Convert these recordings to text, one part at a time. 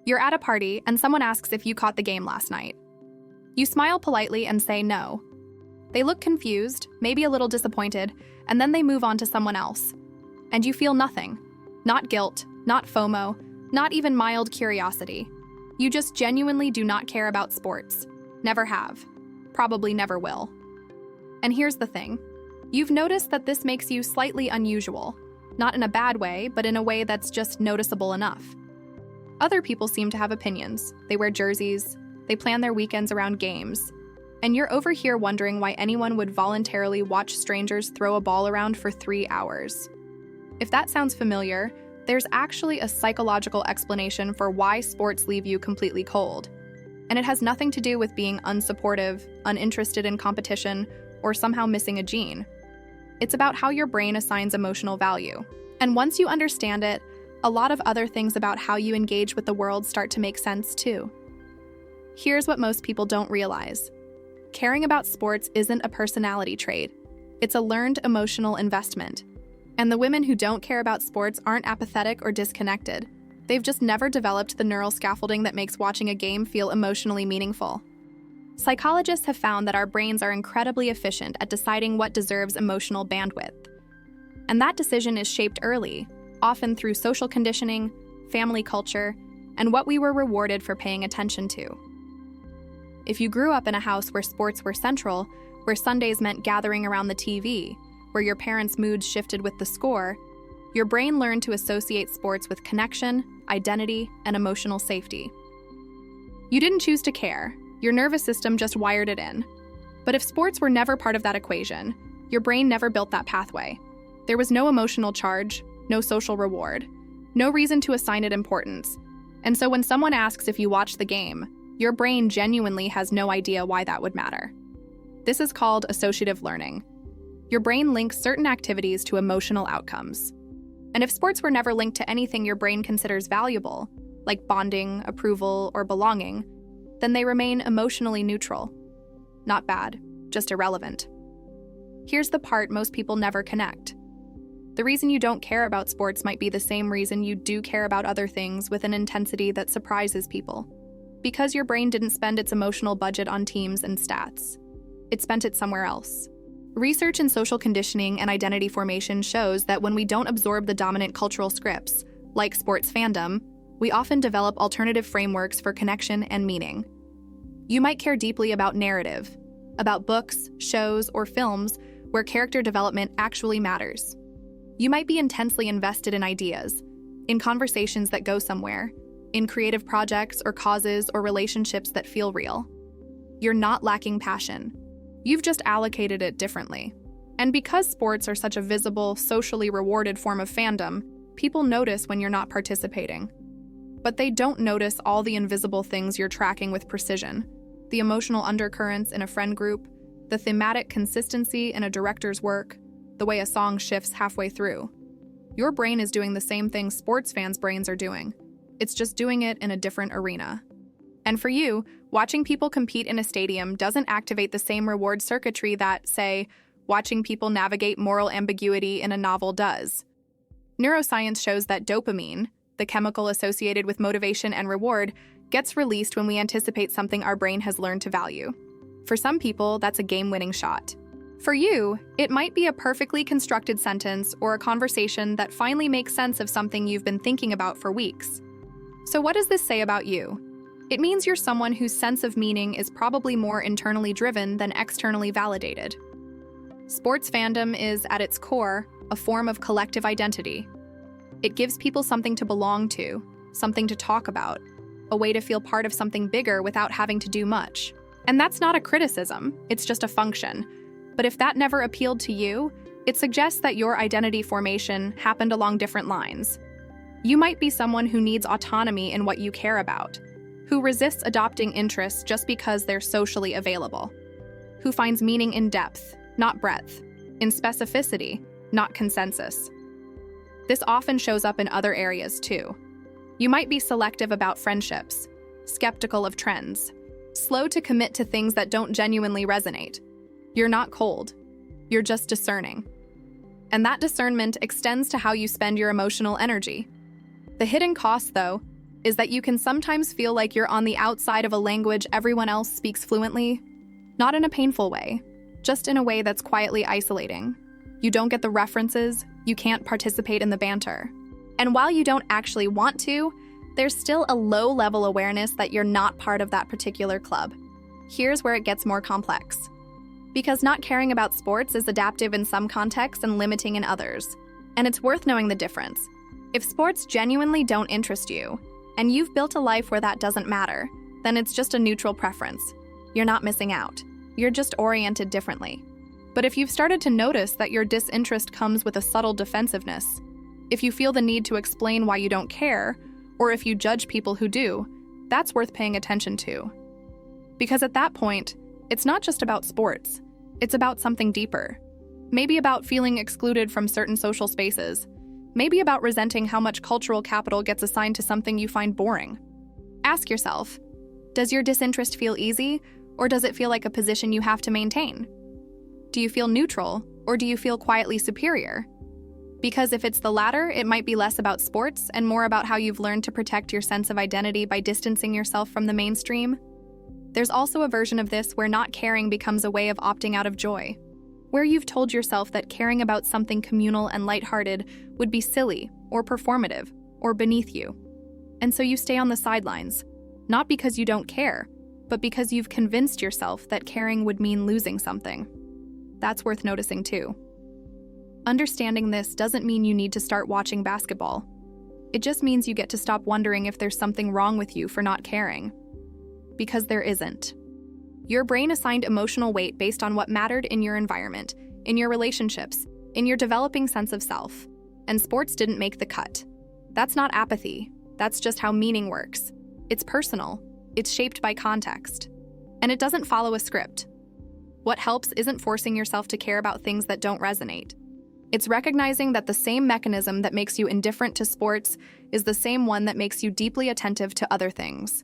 You're at a party and someone asks if you caught the game last night. You smile politely and say no. They look confused, maybe a little disappointed, and then they move on to someone else. And you feel nothing. Not guilt, not FOMO, not even mild curiosity. You just genuinely do not care about sports. Never have. Probably never will. And here's the thing. You've noticed that this makes you slightly unusual. Not in a bad way, but in a way that's just noticeable enough. Other people seem to have opinions. They wear jerseys. They plan their weekends around games. And you're over here wondering why anyone would voluntarily watch strangers throw a ball around for 3 hours. If that sounds familiar, there's actually a psychological explanation for why sports leave you completely cold. And it has nothing to do with being unsupportive, uninterested in competition, or somehow missing a gene. It's about how your brain assigns emotional value. And once you understand it, a lot of other things about how you engage with the world start to make sense too. Here's what most people don't realize. Caring about sports isn't a personality trait. It's a learned emotional investment. And the women who don't care about sports aren't apathetic or disconnected. They've just never developed the neural scaffolding that makes watching a game feel emotionally meaningful. Psychologists have found that our brains are incredibly efficient at deciding what deserves emotional bandwidth. And that decision is shaped early, often through social conditioning, family culture, and what we were rewarded for paying attention to. If you grew up in a house where sports were central, where Sundays meant gathering around the TV, where your parents' moods shifted with the score, your brain learned to associate sports with connection, identity, and emotional safety. You didn't choose to care. Your nervous system just wired it in. But if sports were never part of that equation, your brain never built that pathway. There was no emotional charge, no social reward, no reason to assign it importance. And so when someone asks if you watched the game, your brain genuinely has no idea why that would matter. This is called associative learning. Your brain links certain activities to emotional outcomes. And if sports were never linked to anything your brain considers valuable, like bonding, approval, or belonging, then they remain emotionally neutral. Not bad, just irrelevant. Here's the part most people never connect. The reason you don't care about sports might be the same reason you do care about other things with an intensity that surprises people. Because your brain didn't spend its emotional budget on teams and stats. It spent it somewhere else. Research in social conditioning and identity formation shows that when we don't absorb the dominant cultural scripts, like sports fandom, we often develop alternative frameworks for connection and meaning. You might care deeply about narrative, about books, shows, or films where character development actually matters. You might be intensely invested in ideas, in conversations that go somewhere, in creative projects or causes or relationships that feel real. You're not lacking passion. You've just allocated it differently. And because sports are such a visible, socially rewarded form of fandom, people notice when you're not participating. But they don't notice all the invisible things you're tracking with precision. The emotional undercurrents in a friend group, the thematic consistency in a director's work, the way a song shifts halfway through. Your brain is doing the same thing sports fans' brains are doing. It's just doing it in a different arena. And for you, watching people compete in a stadium doesn't activate the same reward circuitry that, say, watching people navigate moral ambiguity in a novel does. Neuroscience shows that dopamine, the chemical associated with motivation and reward, gets released when we anticipate something our brain has learned to value. For some people, that's a game-winning shot. For you, it might be a perfectly constructed sentence or a conversation that finally makes sense of something you've been thinking about for weeks. So what does this say about you? It means you're someone whose sense of meaning is probably more internally driven than externally validated. Sports fandom is, at its core, a form of collective identity. It gives people something to belong to, something to talk about, a way to feel part of something bigger without having to do much. And that's not a criticism, it's just a function. But if that never appealed to you, it suggests that your identity formation happened along different lines. You might be someone who needs autonomy in what you care about, who resists adopting interests just because they're socially available, who finds meaning in depth, not breadth, in specificity, not consensus. This often shows up in other areas too. You might be selective about friendships, skeptical of trends, slow to commit to things that don't genuinely resonate. You're not cold, you're just discerning. And that discernment extends to how you spend your emotional energy. The hidden cost, though, is that you can sometimes feel like you're on the outside of a language everyone else speaks fluently. Not in a painful way, just in a way that's quietly isolating. You don't get the references, you can't participate in the banter. And while you don't actually want to, there's still a low-level awareness that you're not part of that particular club. Here's where it gets more complex. Because not caring about sports is adaptive in some contexts and limiting in others. And it's worth knowing the difference. If sports genuinely don't interest you, and you've built a life where that doesn't matter, then it's just a neutral preference. You're not missing out. You're just oriented differently. But if you've started to notice that your disinterest comes with a subtle defensiveness, if you feel the need to explain why you don't care, or if you judge people who do, that's worth paying attention to. Because at that point, it's not just about sports. It's about something deeper. Maybe about feeling excluded from certain social spaces. Maybe about resenting how much cultural capital gets assigned to something you find boring. Ask yourself, does your disinterest feel easy, or does it feel like a position you have to maintain? Do you feel neutral, or do you feel quietly superior? Because if it's the latter, it might be less about sports and more about how you've learned to protect your sense of identity by distancing yourself from the mainstream. There's also a version of this where not caring becomes a way of opting out of joy, where you've told yourself that caring about something communal and lighthearted would be silly or performative or beneath you. And so you stay on the sidelines, not because you don't care, but because you've convinced yourself that caring would mean losing something. That's worth noticing too. Understanding this doesn't mean you need to start watching basketball. It just means you get to stop wondering if there's something wrong with you for not caring. Because there isn't. Your brain assigned emotional weight based on what mattered in your environment, in your relationships, in your developing sense of self. And sports didn't make the cut. That's not apathy. That's just how meaning works. It's personal. It's shaped by context. And it doesn't follow a script. What helps isn't forcing yourself to care about things that don't resonate. It's recognizing that the same mechanism that makes you indifferent to sports is the same one that makes you deeply attentive to other things.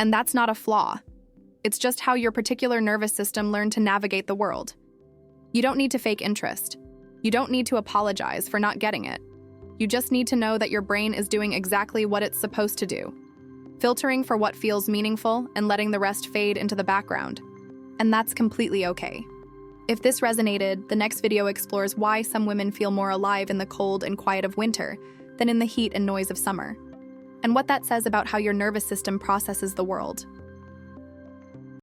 And that's not a flaw. It's just how your particular nervous system learned to navigate the world. You don't need to fake interest. You don't need to apologize for not getting it. You just need to know that your brain is doing exactly what it's supposed to do, filtering for what feels meaningful and letting the rest fade into the background. And that's completely okay. If this resonated, the next video explores why some women feel more alive in the cold and quiet of winter than in the heat and noise of summer, and what that says about how your nervous system processes the world.